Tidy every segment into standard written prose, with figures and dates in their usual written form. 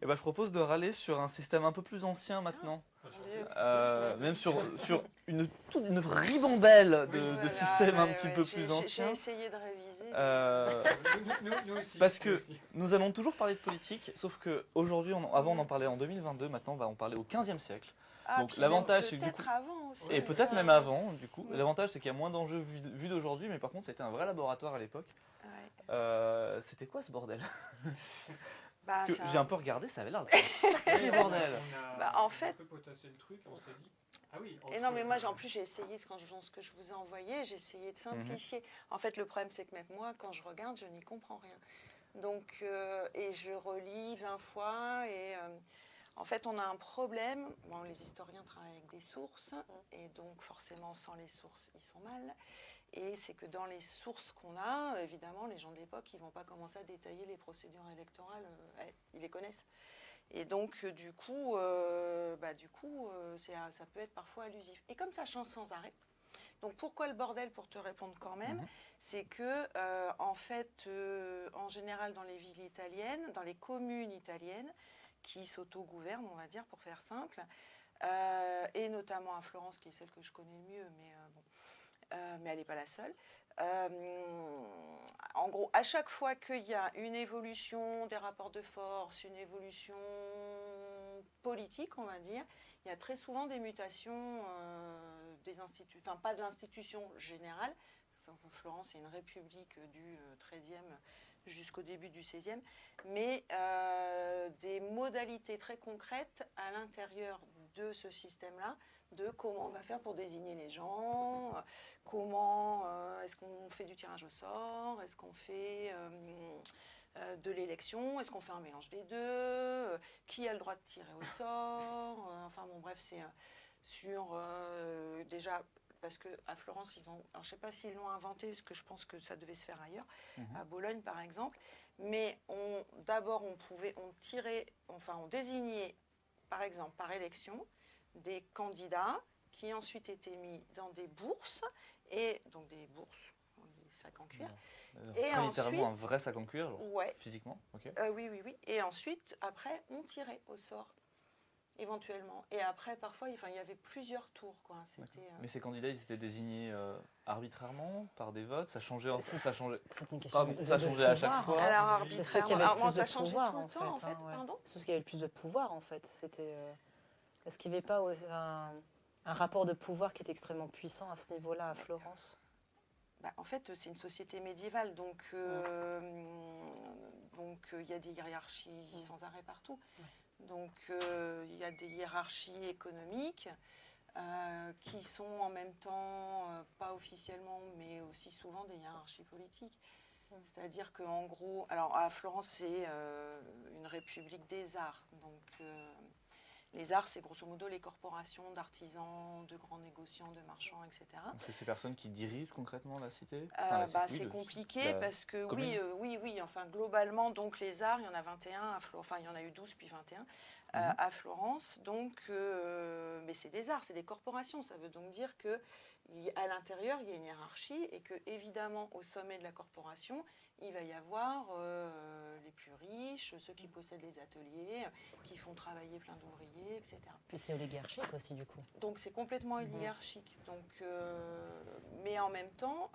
Et je propose de râler sur un système un peu plus ancien maintenant. Même sur une ribambelle de systèmes un petit peu plus J'ai anciens. essayé de réviser. Nous aussi. Parce que nous allons toujours parler de politique, sauf qu'aujourd'hui, avant on en parlait en 2022, maintenant on va en parler au 15e siècle. Donc l'avantage c'est que du coup, peut-être avant aussi. et peut-être même avant du coup, l'avantage c'est qu'il y a moins d'enjeux vus d'aujourd'hui, mais par contre c'était un vrai laboratoire à l'époque. Ouais. C'était quoi ce bordel? Bah, Parce que j'ai un peu regardé, ça avait l'air de sacré bordel. En fait, un peu potassé le truc, on s'est dit. Ah oui. Et non, mais moi, en plus, j'ai essayé, ce que je vous ai envoyé, j'ai essayé de simplifier. En fait, le problème, c'est que même moi, quand je regarde, je n'y comprends rien. Donc, et je relis 20 fois, et en fait, on a un problème. Bon, les historiens travaillent avec des sources, et donc, forcément, sans les sources, ils sont mal. Et c'est que dans les sources qu'on a, évidemment, les gens de l'époque, ils ne vont pas commencer à détailler les procédures électorales, ils les connaissent. Et donc, du coup, ça peut être parfois allusif. Et comme ça change sans arrêt, donc pourquoi le bordel, pour te répondre quand même, c'est que, en fait, en général, dans les villes italiennes, dans les communes italiennes, qui s'autogouvernent, on va dire, pour faire simple, et notamment à Florence, qui est celle que je connais le mieux, mais elle n'est pas la seule. En gros, à chaque fois qu'il y a une évolution des rapports de force, une évolution politique, on va dire, il y a très souvent des mutations des institutions, enfin pas de l'institution générale. Florence est une république du XIIIe jusqu'au début du XVIe, mais des modalités très concrètes à l'intérieur de ce système-là, de comment on va faire pour désigner les gens, comment est-ce qu'on fait du tirage au sort, est-ce qu'on fait de l'élection, est-ce qu'on fait un mélange des deux, qui a le droit de tirer au sort, enfin bon bref, c'est sur déjà... Parce qu'à Florence, alors je ne sais pas s'ils l'ont inventé, parce que je pense que ça devait se faire ailleurs, à Bologne par exemple. Mais d'abord, on désignait, par exemple, par élection, des candidats qui ensuite étaient mis dans des bourses, et donc des bourses, des sacs en cuir. Et littéralement un vrai sac en cuir, genre, physiquement. Okay. Oui. Et ensuite, après, on tirait au sort. Éventuellement. Et après, parfois, il y avait plusieurs tours. Mais ces candidats, ils étaient désignés arbitrairement, par des votes. Ça changeait en fond, ça changeait. C'est une question ça changeait à chaque fois. Alors, arbitrairement, ça changeait pouvoir, tout le temps, en fait. Pardon ? C'est ce qui avait le plus de pouvoir, en fait. Est-ce qu'il n'y avait pas un rapport de pouvoir qui est extrêmement puissant à ce niveau-là, à Florence ? En fait, c'est une société médiévale, donc il y a des hiérarchies sans arrêt partout. Donc, il y a des hiérarchies économiques qui sont en même temps, pas officiellement, mais aussi souvent des hiérarchies politiques. C'est-à-dire qu'en gros, alors à Florence, c'est une république des arts. Donc, les arts, c'est grosso modo les corporations d'artisans, de grands négociants, de marchands, etc. Donc c'est ces personnes qui dirigent concrètement la cité c'est compliqué parce que oui. Enfin, globalement, donc les arts, il y en a 21, il y en a eu 12 puis 21 à Florence. Donc, mais c'est des arts, c'est des corporations. Ça veut donc dire qu'à l'intérieur, il y a une hiérarchie et que, évidemment, au sommet de la corporation, il va y avoir les plus riches, ceux qui possèdent les ateliers, qui font travailler plein d'ouvriers, etc. Puis c'est oligarchique aussi, du coup. Donc c'est complètement oligarchique. Donc, mais en même temps,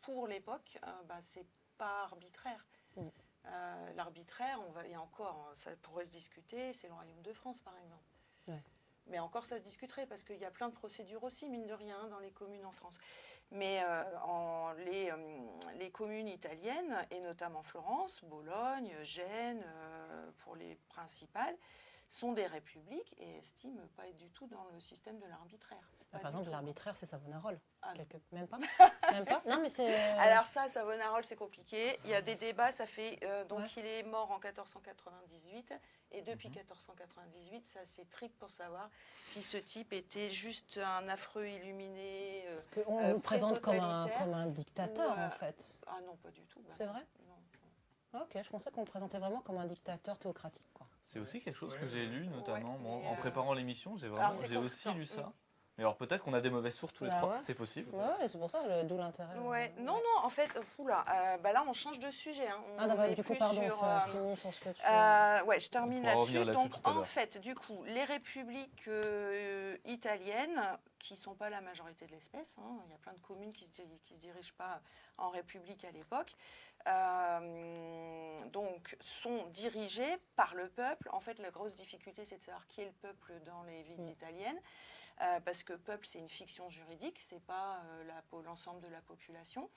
pour l'époque, c'est pas arbitraire. L'arbitraire, et encore, ça pourrait se discuter, c'est le Royaume de France, par exemple. Ouais. Mais encore, ça se discuterait, parce qu'il y a plein de procédures aussi, mine de rien, dans les communes en France. Mais les communes italiennes, et notamment Florence, Bologne, Gênes, pour les principales, sont des républiques et estiment pas être du tout dans le système de l'arbitraire. Par exemple, l'arbitraire, c'est Savonarola. Même pas. Non, mais c'est... Alors ça, Savonarola, c'est compliqué. Il y a des débats. Ça fait il est mort en 1498 et depuis 1498, ça c'est triple pour savoir si ce type était juste un affreux illuminé. Parce qu'on le présente comme un dictateur, en fait. Ah non, pas du tout. C'est vrai ? Non. Ok, je pensais qu'on le présentait vraiment comme un dictateur théocratique, quoi. C'est aussi quelque chose que j'ai lu, notamment en préparant l'émission. J'ai aussi lu ça. Mais alors peut-être qu'on a des mauvaises sources tous les Bah trois, ouais. c'est possible. Ouais, c'est pour ça, d'où l'intérêt. Ouais. Non, en fait, là, on change de sujet. Hein. On est Du coup, plus pardon, finis sur ce que tu... ouais, je termine pourra revenir là-dessus. là-dessus Donc, tout à en l'heure. fait, du coup, les républiques italiennes, qui ne sont pas la majorité de l'espèce, hein, il y a plein de communes qui ne se dirigent pas en république à l'époque, donc sont dirigées par le peuple. En fait, la grosse difficulté, c'est de savoir qui est le peuple dans les villes italiennes. Parce que peuple, c'est une fiction juridique, ce n'est pas l'ensemble de la population.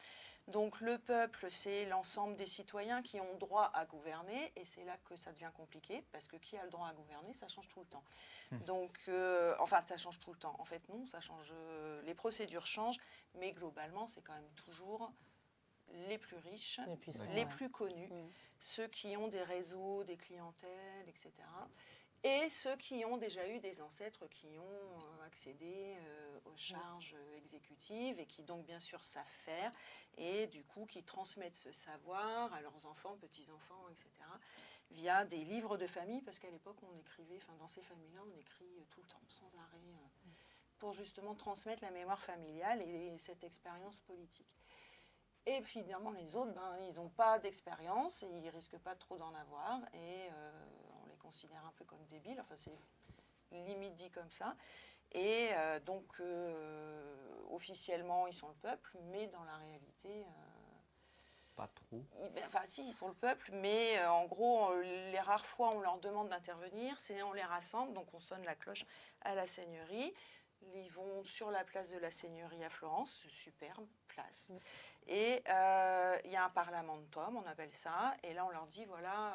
Donc le peuple, c'est l'ensemble des citoyens qui ont droit à gouverner, et c'est là que ça devient compliqué, parce que qui a le droit à gouverner, ça change tout le temps. Donc, ça change tout le temps. En fait, non, ça change. Les procédures changent, mais globalement, c'est quand même toujours les plus riches, les plus connus, ceux qui ont des réseaux, des clientèles, etc. Et ceux qui ont déjà eu des ancêtres qui ont accédé aux charges exécutives et qui donc bien sûr savent faire et du coup qui transmettent ce savoir à leurs enfants, petits-enfants, etc. via des livres de famille, parce qu'à l'époque on écrivait, dans ces familles-là on écrit tout le temps, sans arrêt, pour justement transmettre la mémoire familiale et cette expérience politique. Et finalement les autres, ils n'ont pas d'expérience, et ils ne risquent pas trop d'en avoir et on les considère un peu comme débiles, c'est limite dit comme ça. Et donc officiellement ils sont le peuple, mais dans la réalité... Pas trop. Si, ils sont le peuple, mais en gros, les rares fois où on leur demande d'intervenir, c'est on les rassemble, donc on sonne la cloche à la seigneurie. Ils vont sur la place de la Seigneurie à Florence, superbe place. Et il y a un parlamentum, on appelle ça. Et là, on leur dit, voilà,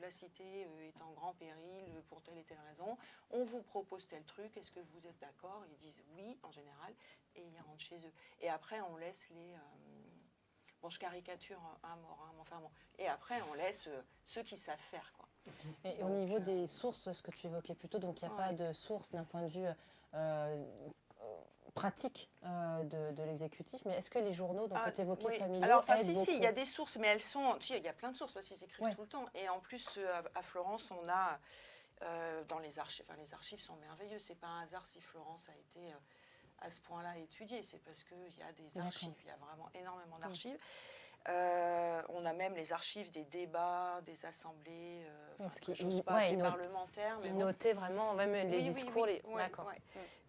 la cité est en grand péril pour telle et telle raison. On vous propose tel truc, est-ce que vous êtes d'accord? Ils disent oui, en général, et ils rentrent chez eux. Et après, on laisse les... je caricature à mort, hein, et après, on laisse ceux qui savent faire, quoi. Et donc, au niveau des sources, ce que tu évoquais plus tôt, donc il n'y a pas de source d'un point de vue pratique de l'exécutif, mais est-ce que les journaux que tu évoquais familiaux aident beaucoup? Il y a des sources, mais elles sont... il y a plein de sources, parce qu'ils écrivent tout le temps. Et en plus, à Florence, on a, dans les archives, les archives sont merveilleuses, c'est pas un hasard si Florence a été... à ce point-là étudié, c'est parce qu'il y a des archives, il y a vraiment énormément d'archives. On a même les archives des débats, des assemblées, des parlementaires. Ils notaient vraiment même les discours. D'accord. Ouais.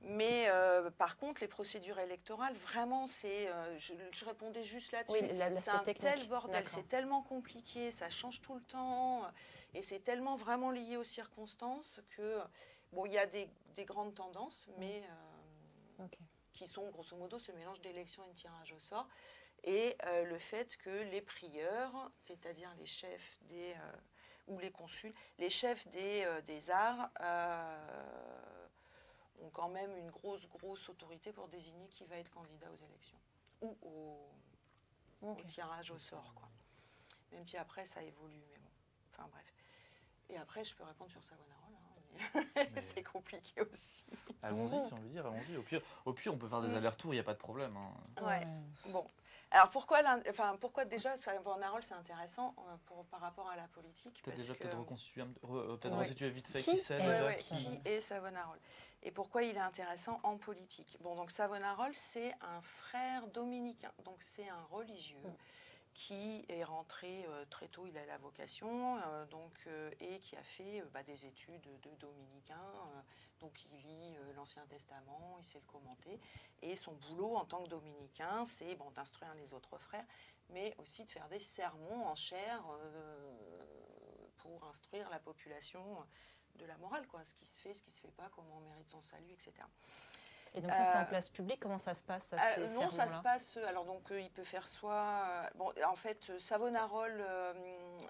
Mais par contre, les procédures électorales, vraiment, c'est... je répondais juste là-dessus. Oui, c'est un tel bordel, c'est tellement compliqué, ça change tout le temps, et c'est tellement vraiment lié aux circonstances que... il y a des grandes tendances, mais... qui sont grosso modo ce mélange d'élection et de tirage au sort, et le fait que les prieurs, c'est-à-dire les chefs ou les consuls, les chefs des arts ont quand même une grosse autorité pour désigner qui va être candidat aux élections, ou au tirage au sort, quoi. Même si après ça évolue, mais bon, bref. Et après, je peux répondre sur Savonarole. Mais... c'est compliqué aussi. Allons-y, j'ai envie de dire, allons-y. Au pire, on peut faire des allers-retours, il n'y a pas de problème. Hein. Ouais. Bon. Alors pourquoi déjà Savonarole c'est intéressant par rapport à la politique? Peut-être reconstituer vite fait qui c'est déjà. Qui est Savonarole? Et pourquoi il est intéressant en politique? Donc Savonarole, c'est un frère dominicain, donc c'est un religieux. Qui est rentré très tôt, il a la vocation, et qui a fait des études de dominicain. Donc il lit l'Ancien Testament, il sait le commenter. Et son boulot en tant que dominicain, c'est d'instruire les autres frères, mais aussi de faire des sermons en chair pour instruire la population de la morale, quoi, ce qui se fait, ce qui ne se fait pas, comment on mérite son salut, etc. Et donc ça, c'est en place publique? Comment ça se passe, non, ça se passe... Alors, donc, il peut faire soit... en fait, Savonarole,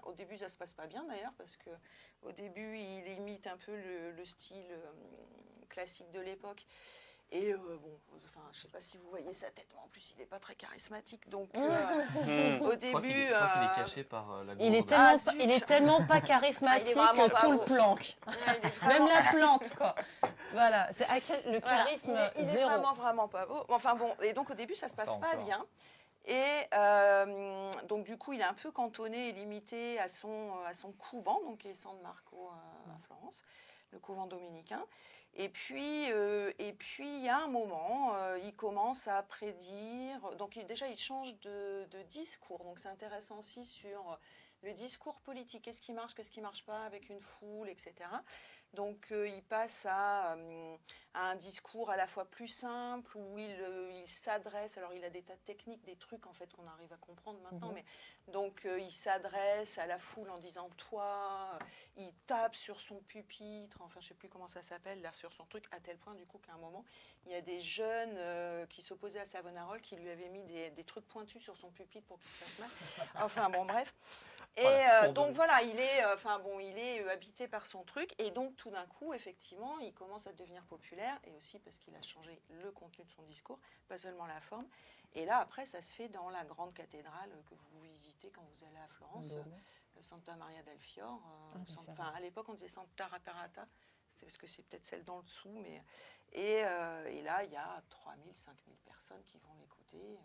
au début, ça ne se passe pas bien, d'ailleurs, parce qu'au début, il imite un peu le style classique de l'époque. Et je ne sais pas si vous voyez sa tête, mais en plus, il n'est pas très charismatique. Donc, au début... Je crois qu'il est caché par la gourde. Il est tellement pas charismatique que tout le planque. Même la plante, quoi. Voilà, c'est le charisme il est zéro. vraiment pas beau. Et donc, au début, ça ne se passe pas bien. Et donc, du coup, il est un peu cantonné et limité à son couvent, donc qui est San Marco à Florence. le couvent dominicain. Et puis, il y a un moment, il commence à prédire. Donc, déjà, il change de discours. Donc, c'est intéressant aussi sur le discours politique. Qu'est-ce qui marche pas avec une foule, etc. Donc, il passe à un discours à la fois plus simple, où il s'adresse. Alors, il a des tas de techniques, des trucs, en fait, qu'on arrive à comprendre maintenant. Mais, donc, il s'adresse à la foule en disant « toi ». Il tape sur son pupitre, enfin, je ne sais plus comment ça s'appelle, là, sur son truc, à tel point, du coup, qu'à un moment, il y a des jeunes qui s'opposaient à Savonarole qui lui avaient mis des trucs pointus sur son pupitre pour qu'il se fasse mal. Enfin, bon, bref. Et donc voilà, il est habité par son truc, et donc tout d'un coup, effectivement, il commence à devenir populaire, et aussi parce qu'il a changé le contenu de son discours, pas seulement la forme. Et là, après, ça se fait dans la grande cathédrale que vous visitez quand vous allez à Florence, le Santa Maria del Fior. À l'époque, on disait Santa Reparata, c'est parce que c'est peut-être celle dans le dessous, mais et là, il y a 3000, 5000 personnes qui vont l'écouter.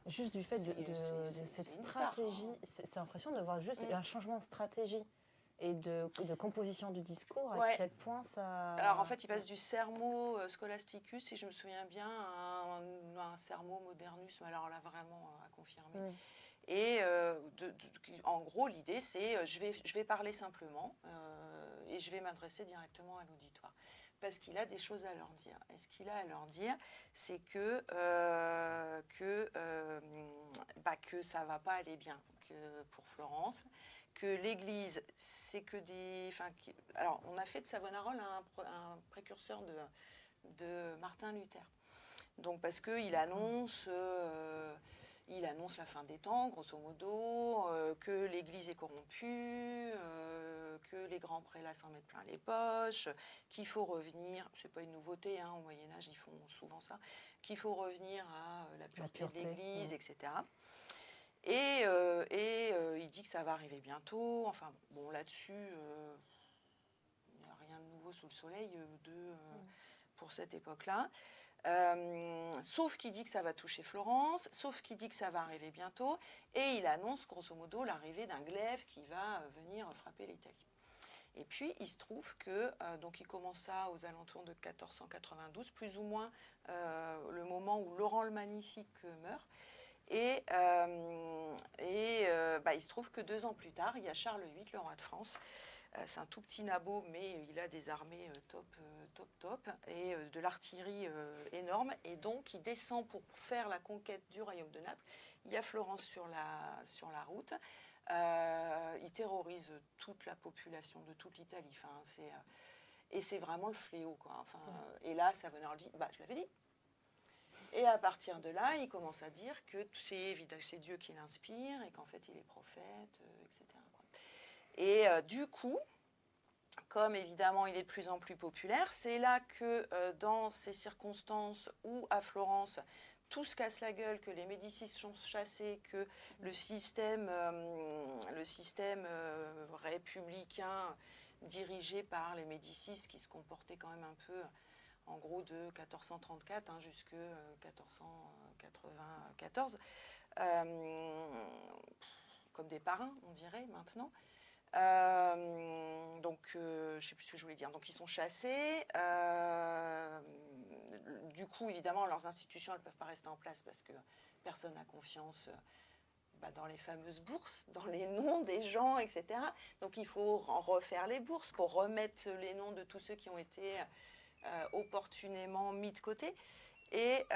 Juste du fait de cette stratégie, c'est l'impression de voir juste un changement de stratégie et de composition du discours, à quel point ça... Alors en fait, il passe du sermo scholasticus, si je me souviens bien, à un sermo modernus, mais alors là vraiment à confirmer. Et en gros, l'idée, c'est je vais parler simplement et je vais m'adresser directement à l'auditoire. Parce qu'il a des choses à leur dire. Et ce qu'il a à leur dire, c'est que ça ne va pas aller bien pour Florence, que l'Église, c'est que des... Alors, on a fait de Savonarole un précurseur de Martin Luther. Donc, parce qu'il annonce la fin des temps, grosso modo, que l'Église est corrompue, que les grands prélats s'en mettent plein les poches, qu'il faut revenir, c'est pas une nouveauté, au Moyen-Âge ils font souvent ça, qu'il faut revenir à la pureté de l'Église, etc. Et il dit que ça va arriver bientôt. Enfin bon, là-dessus, il n'y a rien de nouveau sous le soleil pour cette époque-là. Sauf qu'il dit que ça va toucher Florence, sauf qu'il dit que ça va arriver bientôt, et il annonce grosso modo l'arrivée d'un glaive qui va venir frapper l'Italie. Et puis il se trouve que donc il commence ça aux alentours de 1492, plus ou moins le moment où Laurent le Magnifique meurt. Et il se trouve que 2 ans plus tard, il y a Charles VIII, le roi de France. C'est un tout petit nabot, mais il a des armées top, et de l'artillerie énorme. Et donc, il descend pour faire la conquête du royaume de Naples. Il y a Florence sur la route. Il terrorise toute la population de toute l'Italie. Et c'est vraiment le fléau, quoi. Et là, Savonarole dit, je l'avais dit. Et à partir de là, il commence à dire que c'est Dieu qui l'inspire et qu'en fait, il est prophète, etc. Et du coup, comme évidemment il est de plus en plus populaire, c'est là que dans ces circonstances où à Florence, tout se casse la gueule, que les Médicis sont chassés, que le système républicain dirigé par les Médicis, qui se comportait quand même un peu, en gros, de 1434 jusqu'à 1494, comme des parrains, on dirait, maintenant. Je ne sais plus ce que je voulais dire. Donc, ils sont chassés. Du coup, évidemment, leurs institutions, elles ne peuvent pas rester en place parce que personne n'a confiance dans les fameuses bourses, dans les noms des gens, etc. Donc, il faut refaire les bourses pour remettre les noms de tous ceux qui ont été opportunément mis de côté. Et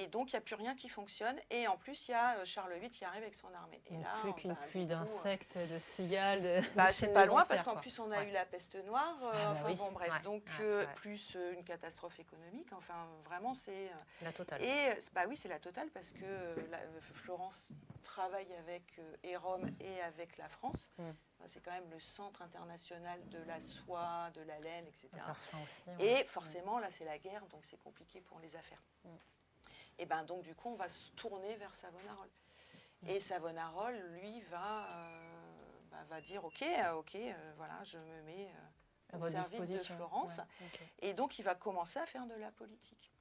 donc, il n'y a plus rien qui fonctionne. Et en plus, il y a Charles VIII qui arrive avec son armée. Et là, plus qu'une pluie d'insectes, de cigales. C'est pas loin, parce qu'en plus, on a eu la peste noire. Plus une catastrophe économique. Enfin, vraiment, c'est... la totale. Et oui, c'est la totale, parce que Florence travaille avec et Rome et avec la France. C'est quand même le centre international de la soie, de la laine, etc. Parfum aussi, Et forcément, là, c'est la guerre, donc c'est compliqué pour les affaires. Et donc, du coup, on va se tourner vers Savonarole. Et Savonarole, lui, va dire, OK, voilà, je me mets au service de Florence. Et donc, il va commencer à faire de la politique.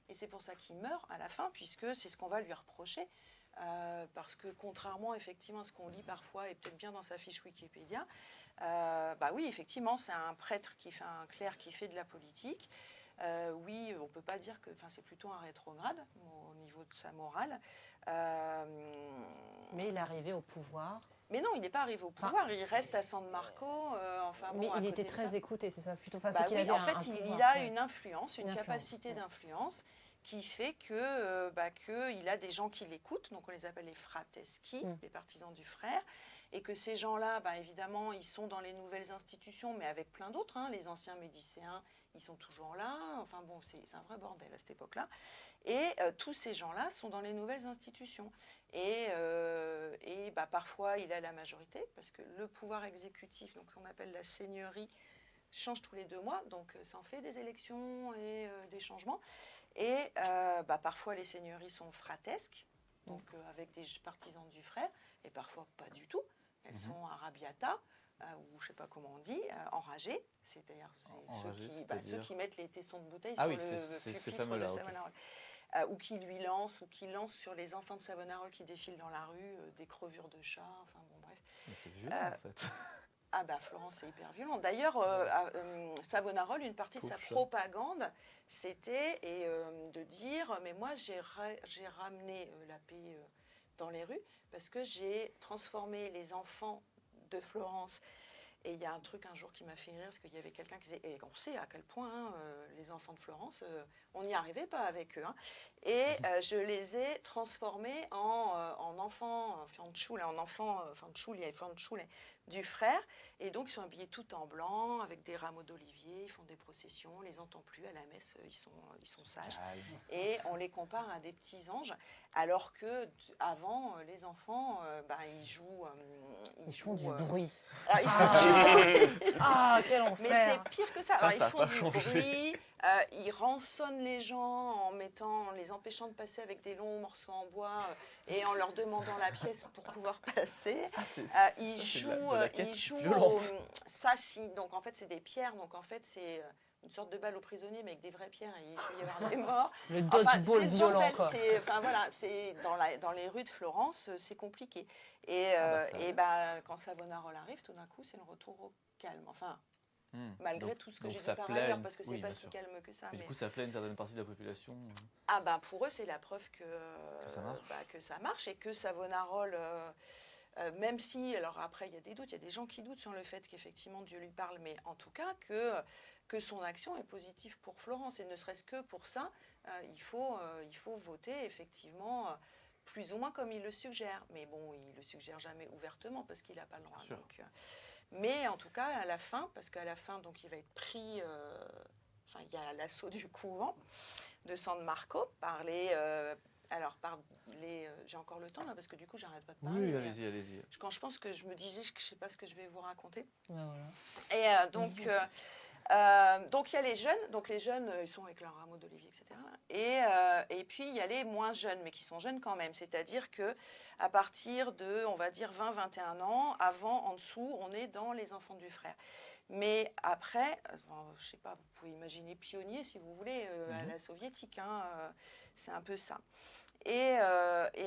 Et c'est pour ça qu'il meurt à la fin, puisque c'est ce qu'on va lui reprocher. parce que contrairement effectivement à ce qu'on lit parfois, et peut-être bien dans sa fiche Wikipédia, oui, effectivement, c'est un prêtre un clerc qui fait de la politique. Oui, on ne peut pas dire que c'est plutôt un rétrograde au niveau de sa morale. Mais il est arrivé au pouvoir. Mais non, il n'est pas arrivé au pouvoir, il reste à San Marco. Mais il était très écouté, c'est ça plutôt. En fait, il a une influence, une capacité d'influence qui fait qu'il a des gens qui l'écoutent, donc on les appelle les frateschi, les partisans du frère, et que ces gens-là, évidemment, ils sont dans les nouvelles institutions, mais avec plein d'autres, les anciens médicéens, ils sont toujours là, c'est un vrai bordel à cette époque-là, et tous ces gens-là sont dans les nouvelles institutions, et parfois il a la majorité, parce que le pouvoir exécutif, donc qu'on appelle la seigneurie, change tous les 2 mois, donc ça en fait des élections et des changements. Et parfois les seigneuries sont fratesques, donc avec des partisans du frère, et parfois pas du tout. Elles sont arrabbiata, ou je ne sais pas comment on dit, enragées, c'est-à-dire ceux qui mettent les tessons de bouteille sur le pupitre de Savonarola. Ou qui lui lancent, ou qui lancent sur les enfants de Savonarola qui défilent dans la rue des crevures de chats, bref. Mais c'est violent en fait. Florence, c'est hyper violent. D'ailleurs, Savonarola, une partie de sa propagande, c'était de dire, mais moi j'ai ramené la paix dans les rues, parce que j'ai transformé les enfants de Florence. Et il y a un truc un jour qui m'a fait rire, parce qu'il y avait quelqu'un qui disait, et on sait à quel point les enfants de Florence, on n'y arrivait pas avec eux. Et je les ai transformés en enfants fanciulli, du frère. Et donc ils sont habillés tout en blanc, avec des rameaux d'olivier, ils font des processions, on les entend plus à la messe, ils sont sages. Et on les compare à des petits anges, alors que avant les enfants, ils jouent. Ils font du bruit. Alors, ils font du bruit. Quel enfer. Mais c'est pire que ça. Alors, ils font du bruit, ils rançonnent les gens en les empêchant de passer avec des longs morceaux en bois et en leur demandant la pièce pour pouvoir passer. Ils jouent au sassi. Donc en fait, c'est des pierres. Donc en fait, c'est une sorte de balle aux prisonniers, mais avec des vraies pierres. Et il peut y avoir des morts. Le dodgeball violent, quoi. C'est dans les rues de Florence, c'est compliqué. Et quand Savonarola arrive, tout d'un coup, c'est le retour au calme. Malgré tout ce que j'ai dit par ailleurs, parce que c'est pas si calme que ça. Mais du coup, ça plaît une certaine partie de la population. Pour eux, c'est la preuve que ça marche et que Savonarola, même si, alors après, il y a des doutes, il y a des gens qui doutent sur le fait qu'effectivement Dieu lui parle, mais en tout cas que son action est positive pour Florence. Et ne serait-ce que pour ça, il faut voter effectivement plus ou moins comme il le suggère. Mais bon, il le suggère jamais ouvertement parce qu'il n'a pas le droit. Mais en tout cas, à la fin, parce qu'à la fin, donc, il va être pris, il y a l'assaut du couvent de San Marco par les... j'ai encore le temps là, parce que du coup, j'arrête pas de parler. Oui, allez-y. Quand je pense que je me disais, je ne sais pas ce que je vais vous raconter. Voilà. Et donc il y a les jeunes. Donc les jeunes, ils sont avec leur rameau d'olivier, etc. Et puis, il y a les moins jeunes, mais qui sont jeunes quand même. C'est-à-dire qu'à partir de, on va dire, 20-21 ans, en dessous, on est dans les enfants du frère. Mais après, je ne sais pas, vous pouvez imaginer pionnier, si vous voulez, à la soviétique. C'est un peu ça. Et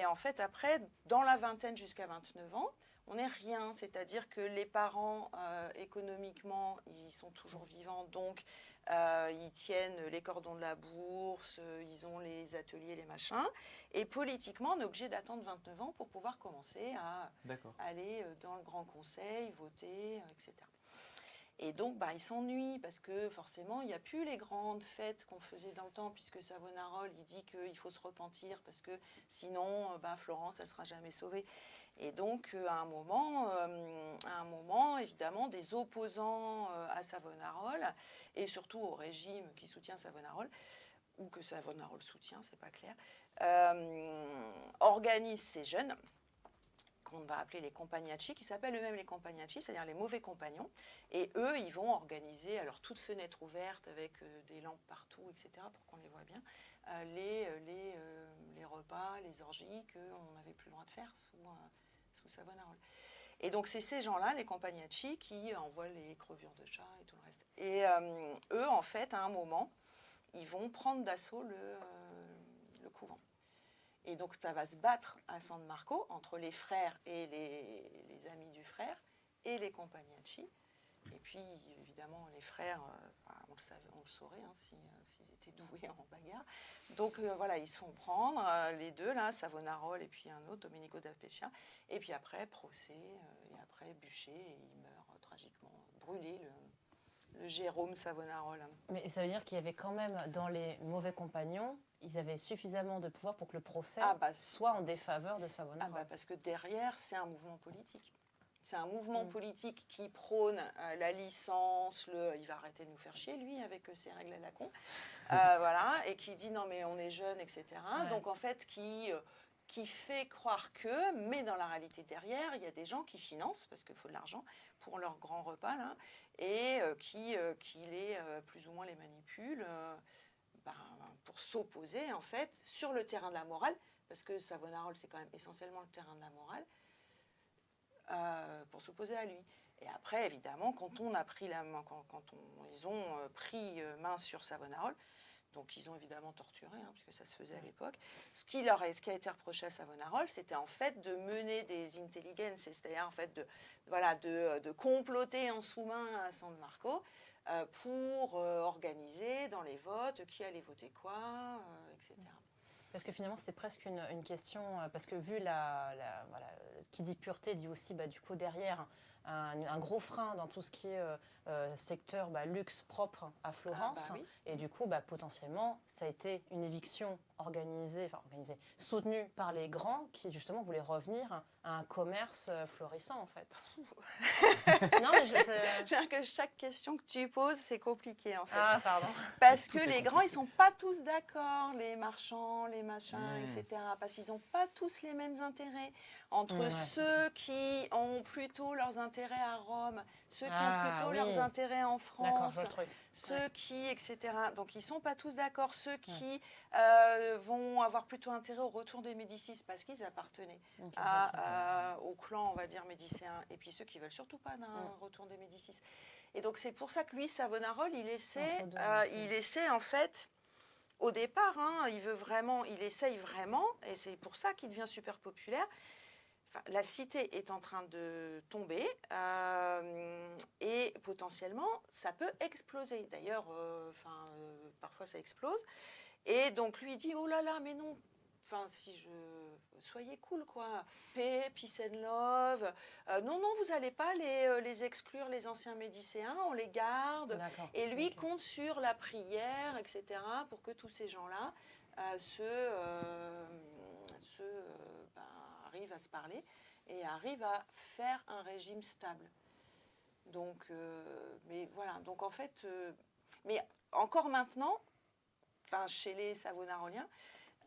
en fait, après, dans la vingtaine jusqu'à 29 ans, on n'est rien. C'est-à-dire que les parents, économiquement, ils sont toujours vivants. Donc, ils tiennent les cordons de la bourse, ils ont les ateliers, les machins. Et politiquement, on est obligé d'attendre 29 ans pour pouvoir commencer à aller dans le Grand Conseil, voter, etc. Et donc, ils s'ennuient parce que forcément, il n'y a plus les grandes fêtes qu'on faisait dans le temps, puisque Savonarola, il dit qu'il faut se repentir parce que sinon, Florence, elle ne sera jamais sauvée. Et donc, à un moment, évidemment, des opposants à Savonarola, et surtout au régime qui soutient Savonarola, ou que Savonarola soutient, c'est pas clair, organisent ces jeunes, qu'on va appeler les compagnacci, qui s'appellent eux-mêmes les compagnacci, c'est-à-dire les mauvais compagnons. Et eux, ils vont organiser, alors toute fenêtre ouverte avec des lampes partout, etc., pour qu'on les voit bien, les repas, les orgies qu'on n'avait plus le droit de faire sous Savonarola. Et donc, c'est ces gens-là, les compagnacci, qui envoient les crevures de chats et tout le reste. Et eux, en fait, à un moment, ils vont prendre d'assaut le couvent. Et donc ça va se battre à San Marco entre les frères et les amis du frère et les Compagnacci. Et puis évidemment les frères, on le saurait hein, s'ils étaient doués en bagarre. Donc voilà, ils se font prendre, les deux là, Savonarola et puis un autre, Domenico da Pescia. Et puis après procès, et après bûcher, et il meurt tragiquement, brûlé le Jérôme Savonarola. Mais ça veut dire qu'il y avait quand même dans les mauvais compagnons, ils avaient suffisamment de pouvoir pour que le procès soit en défaveur de Savonarola. Parce que derrière, c'est un mouvement politique. C'est un mouvement politique qui prône la licence, il va arrêter de nous faire chier, lui, avec ses règles à la con. Voilà, et qui dit non, mais on est jeunes, etc. Ouais. Donc, en fait, qui fait croire que, mais dans la réalité derrière, il y a des gens qui financent, parce qu'il faut de l'argent pour leurs grands repas, là, et qui plus ou moins les manipulent pour s'opposer, en fait, sur le terrain de la morale, parce que Savonarola, c'est quand même essentiellement le terrain de la morale, pour s'opposer à lui. Et après, évidemment, quand on a pris la main, ils ont pris main sur Savonarola, donc ils ont évidemment torturé, hein, puisque ça se faisait à l'époque. Ce qui a été reproché à Savonarola, c'était en fait de mener des intelligences, c'est-à-dire en fait de comploter en sous-main à San Marco pour organiser dans les votes qui allait voter quoi, etc. Parce que finalement, c'était presque une question, parce que vu qui dit pureté dit aussi, du coup, derrière, un gros frein dans tout ce qui est secteur luxe propre à Florence. Oui. Et du coup, potentiellement, ça a été une éviction organisée, soutenue par les grands qui, justement, voulaient revenir à un commerce florissant, en fait. Non, mais que chaque question que tu poses, c'est compliqué, en fait. Ah, pardon. Parce que les grands, ils ne sont pas tous d'accord, les marchands, les machins, etc. Parce qu'ils n'ont pas tous les mêmes intérêts. Entre ceux qui ont plutôt leurs intérêts à Rome, ceux qui ont plutôt leurs intérêts en France, ceux qui, etc. Donc, ils ne sont pas tous d'accord. Ceux qui vont avoir plutôt intérêt au retour des Médicis parce qu'ils appartenaient au clan, on va dire, médicéen. Et puis ceux qui ne veulent surtout pas d'un retour des Médicis. Et donc, c'est pour ça que lui, Savonarola, il essaie en fait, au départ, il essaye vraiment, et c'est pour ça qu'il devient super populaire. La cité est en train de tomber et potentiellement, ça peut exploser. D'ailleurs, parfois, ça explose. Et donc, lui, il dit, oh là là, mais non, soyez cool, quoi. Paix, peace and love. Non, vous n'allez pas les exclure, les anciens médicéens, on les garde. Et lui compte sur la prière, etc., pour que tous ces gens-là arrivent à se parler et arrivent à faire un régime stable. Donc, mais voilà. Donc, en fait, mais encore maintenant, chez les Savonaroliens,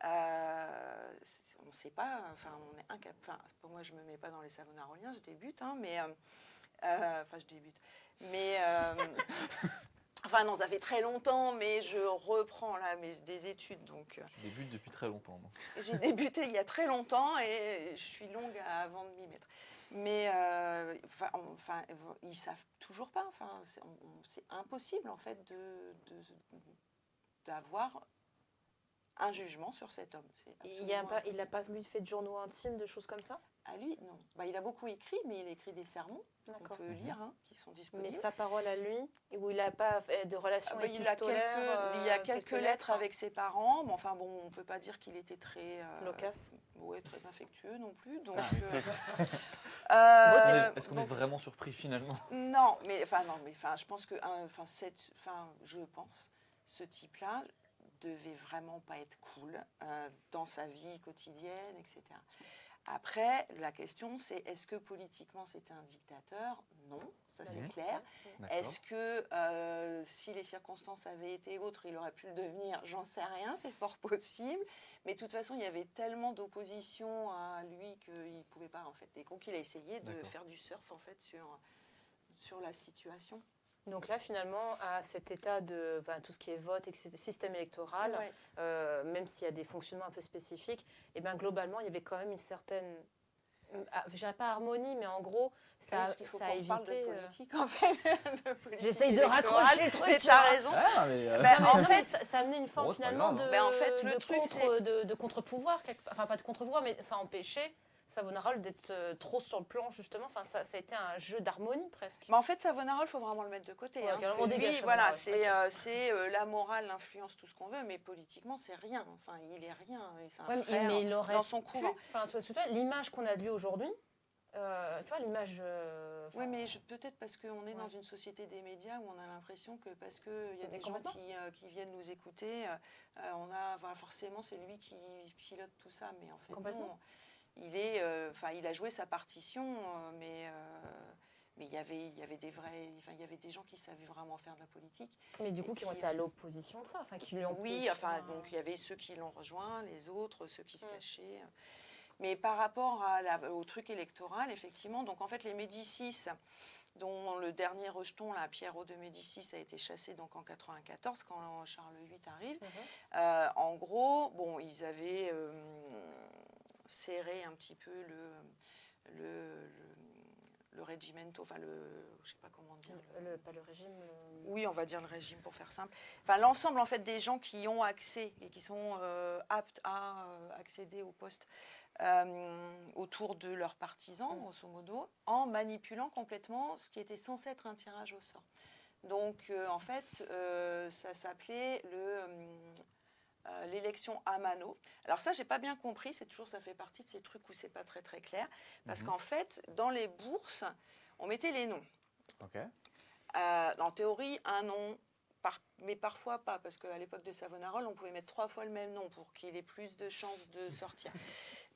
on ne sait pas, on est incapable. Pour moi, je ne me mets pas dans les Savonaroliens, je débute, mais je débute. Mais non, ça fait très longtemps, mais je reprends là des études. Donc, tu débutes depuis très longtemps. Donc. J'ai débuté il y a très longtemps et je suis longue avant de m'y mettre. Mais ils ne savent toujours pas. C'est impossible en fait d'avoir un jugement sur cet homme. Il n'a pas lui fait de journaux intimes, de choses comme ça? À lui, non. Il a beaucoup écrit, mais il écrit des sermons qu'on peut lire, qui sont disponibles. Mais sa parole à lui, où il n'a pas de relation épistolaire? Il y a quelques lettres avec ses parents, mais on ne peut pas dire qu'il était très... loquace. Oui, très affectueux non plus. Donc, est-ce qu'on est vraiment surpris finalement? Non, mais je pense que ce type-là devait vraiment pas être cool dans sa vie quotidienne, etc. Après, la question, c'est est-ce que politiquement c'était un dictateur? Non, ça c'est clair. Est-ce que si les circonstances avaient été autres, il aurait pu le devenir? J'en sais rien, c'est fort possible. Mais de toute façon, il y avait tellement d'opposition à lui qu'il ne pouvait pas, en fait. Et donc, il a essayé de faire du surf, en fait, sur la situation. Donc là, finalement, à cet état de tout ce qui est vote, etc., système électoral, même s'il y a des fonctionnements un peu spécifiques, globalement, il y avait quand même une certaine je dirais pas harmonie, mais en gros, ça, Parce qu'il faut ça a qu'on parle de évité. politique, en fait. de politique J'essaye de électorale. raccrocher le truc, Et tu tu as vois. raison. Ah, mais, Bah, En en fait, fait, ça amenait une forme Bon, c'est pas finalement grave, hein. Mais en fait, le truc, de contre-pouvoir, enfin pas de contre-pouvoir, mais ça empêchait Savonarola d'être trop sur le plan justement. Enfin, ça a été un jeu d'harmonie presque. Mais en fait, Savonarola, il faut vraiment le mettre de côté. Ouais, Parce carrément, que dégage lui, Savonarola, voilà, c'est la morale, l'influence, tout ce qu'on veut, mais politiquement, c'est rien. Enfin, il est rien. Et c'est un Ouais, frère mais il aurait dans son pu- couvent. Enfin, tu vois, l'image qu'on a de lui aujourd'hui, tu vois, l'image. Oui, mais peut-être parce qu'on est dans Ouais. une société des médias où on a l'impression que parce qu'il y a Mais des gens complètement. qui viennent nous écouter, forcément c'est lui qui pilote tout ça. Mais en fait, Complètement. non. Il a joué sa partition, mais il y avait des vrais, il y avait des gens qui savaient vraiment faire de la politique. Mais du coup, qui ont été à l'opposition de ça, enfin, qui lui ont. Oui, donc il y avait ceux qui l'ont rejoint, les autres, ceux qui se cachaient. Mais par rapport au truc électoral, effectivement, donc en fait les Médicis, dont le dernier rejeton, là, Piero de Médicis, a été chassé donc en 94 quand Charles VIII arrive. En gros, bon, ils avaient serré un petit peu le regimento, enfin je sais pas comment dire. Pas le régime. Oui, on va dire le régime pour faire simple. Enfin, l'ensemble en fait des gens qui ont accès et qui sont aptes à accéder au poste autour de leurs partisans, grosso modo, en manipulant complètement ce qui était censé être un tirage au sort. Donc, en fait, ça s'appelait l'élection à mano. Alors ça, j'ai pas bien compris. Ça fait partie de ces trucs où c'est pas très très clair, parce qu'en fait, dans les bourses, on mettait les noms. Ok. En théorie, un nom. Mais parfois pas, parce qu'à l'époque de Savonarola, on pouvait mettre 3 fois le même nom pour qu'il ait plus de chances de sortir.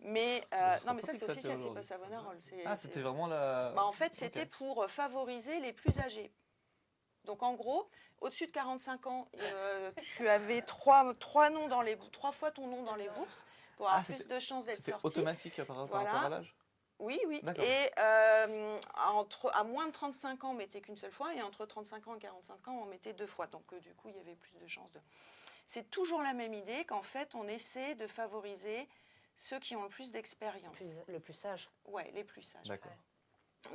Mais non, mais ça c'est officiel, c'est pas Savonarola. C'était vraiment la. En fait, c'était pour favoriser les plus âgés. Donc en gros, au-dessus de 45 ans, tu avais 3 noms dans les 3 fois ton nom dans les bourses pour avoir plus de chances d'être sorti. C'était automatique par rapport à l'âge. Oui. D'accord. Et à moins de 35 ans, on mettait qu'une seule fois, et entre 35 ans et 45 ans, on mettait 2 fois. Donc du coup, il y avait plus de chances de... C'est toujours la même idée qu'en fait, on essaie de favoriser ceux qui ont le plus d'expérience. Le plus sage. Oui, les plus sages. D'accord.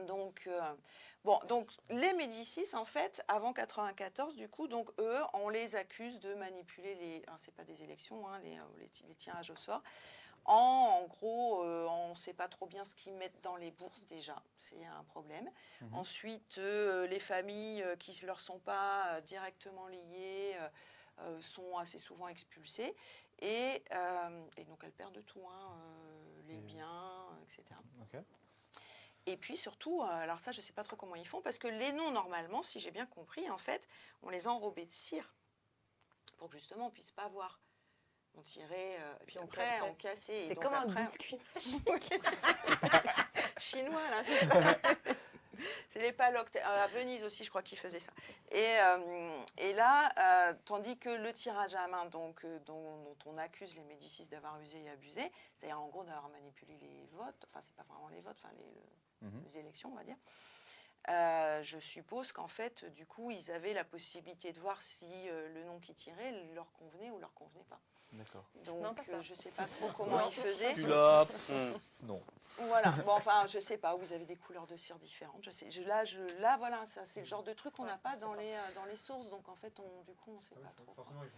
Donc, donc les Médicis, en fait, avant 94, du coup, donc eux, on les accuse de manipuler c'est pas des élections, hein, les tirages au sort. En gros, on ne sait pas trop bien ce qu'ils mettent dans les bourses déjà, c'est un problème. Ensuite, les familles qui ne leur sont pas directement liées sont assez souvent expulsées et donc elles perdent tout, hein, les biens, etc. Ok. Et puis surtout, alors ça je ne sais pas trop comment ils font, parce que les noms normalement, si j'ai bien compris, en fait, on les enrobait de cire pour que justement on ne puisse pas voir. On tirait, puis après on cassait. C'est comme un biscuit. Chinois, là, c'est ça. C'est les palocs. À Venise aussi, je crois qu'ils faisaient ça. Et là, tandis que le tirage à main, donc, dont on accuse les Médicis d'avoir usé et abusé, c'est-à-dire en gros d'avoir manipulé les votes, enfin, c'est pas vraiment les votes, enfin, les élections, on va dire. Je suppose qu'en fait, du coup, ils avaient la possibilité de voir si le nom qu'ils tiraient leur convenait ou leur convenait pas. D'accord. Donc, je ne sais pas trop comment ils faisaient. Celui-là, non. Voilà. Bon, enfin, je ne sais pas, où ils avaient des couleurs de cire différentes. Je sais. Là, voilà, ça, c'est le genre de truc qu'on n'a pas dans les sources. Donc, en fait, du coup, on ne sait pas trop. Forcément, ils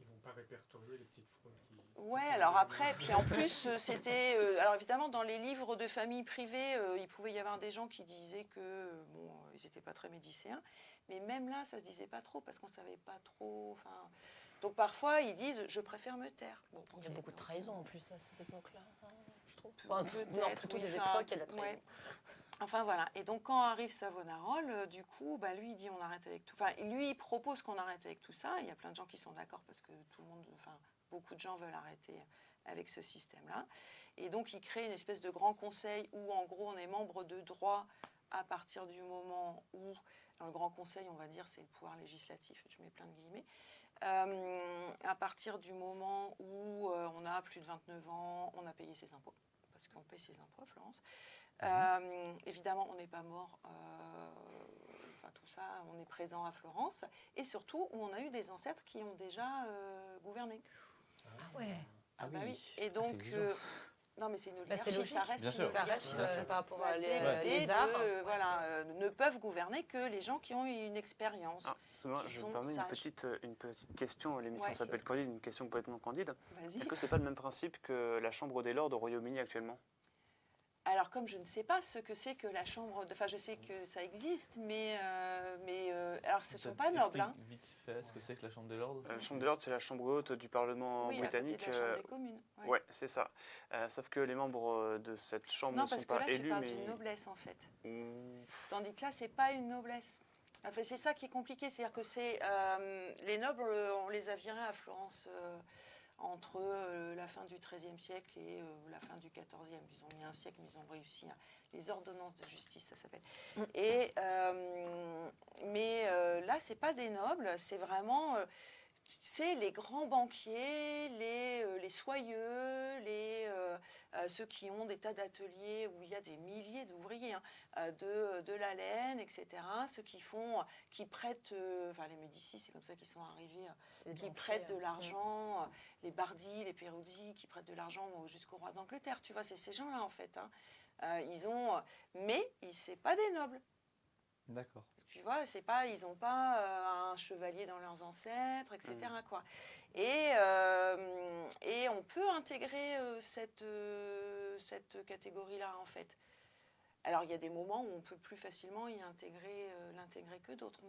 vont pas répertorier les petites fraudes qui... Ouais, alors après, puis en plus, c'était... alors évidemment, dans les livres de famille privée, il pouvait y avoir des gens qui disaient que, bon, ils n'étaient pas très médicéens. Mais même là, ça ne se disait pas trop, parce qu'on ne savait pas trop... Enfin, donc parfois, ils disent « je préfère me taire ». Bon, il y a beaucoup de trahison en plus à cette époque-là, je trouve. Toutes les époques, il y a de la trahison. Ouais. Enfin voilà, et donc quand arrive Savonarola, du coup, lui il dit on arrête avec tout. Enfin, lui il propose qu'on arrête avec tout ça. Il y a plein de gens qui sont d'accord parce que beaucoup de gens veulent arrêter avec ce système-là. Et donc il crée une espèce de grand conseil où en gros on est membre de droit à partir du moment où, dans le grand conseil on va dire c'est le pouvoir législatif, je mets plein de guillemets, à partir du moment où on a plus de 29 ans, on a payé ses impôts, parce qu'on paye ses impôts à Florence. Évidemment, on n'est pas mort, tout ça, on est présent à Florence, et surtout où on a eu des ancêtres qui ont déjà gouverné. Ah ouais. Ah bah oui. Et donc, Non, mais c'est une Bah, oligarchie, c'est logique. ça reste Bien une sûr. Ça reste oligarchie. Bien sûr. par rapport Bah, à c'est les l'idée arts. ne peuvent gouverner que les gens qui ont eu une expérience. Ah, excuse-moi, Qui je sont me permets sages. une petite question. L'émission Ouais. s'appelle Candide, une question complètement candide. Vas-y. Est-ce que c'est pas le même principe que la Chambre des Lords au Royaume-Uni actuellement? Alors, comme je ne sais pas ce que c'est que la chambre, enfin, je sais que ça existe, mais alors, ce ne sont pas nobles. Hein. Vite fait, ce que c'est que la Chambre des Lords. La Chambre des Lords, c'est la chambre haute du Parlement Oui, à côté britannique. de la Chambre des communes. Ouais. Ouais, c'est ça. Sauf que les membres de cette chambre Non, ne sont parce que pas là, tu élus, parles mais d'une noblesse, en fait. Mmh. Tandis que là, c'est pas une noblesse. Enfin, c'est ça qui est compliqué, c'est-à-dire que c'est les nobles, on les a virés à Florence entre la fin du XIIIe siècle et la fin du XIVe. Ils ont mis un siècle, mais ils ont réussi. Hein. Les ordonnances de justice, ça s'appelle. Et mais là, c'est pas des nobles, c'est vraiment c'est les grands banquiers, les soyeux, ceux qui ont des tas d'ateliers où il y a des milliers d'ouvriers, hein, de la laine, etc. Ceux qui prêtent, enfin les Médicis, c'est comme ça qu'ils sont arrivés, qui prêtent de l'argent, les Bardi, les Peruzzi, qui prêtent de l'argent jusqu'au roi d'Angleterre. Tu vois, c'est ces gens-là en fait. Hein. Mais c'est pas des nobles. D'accord. Tu vois, ils n'ont pas un chevalier dans leurs ancêtres, etc. Quoi. Et on peut intégrer cette catégorie-là, en fait. Alors, il y a des moments où on peut plus facilement l'intégrer que d'autres,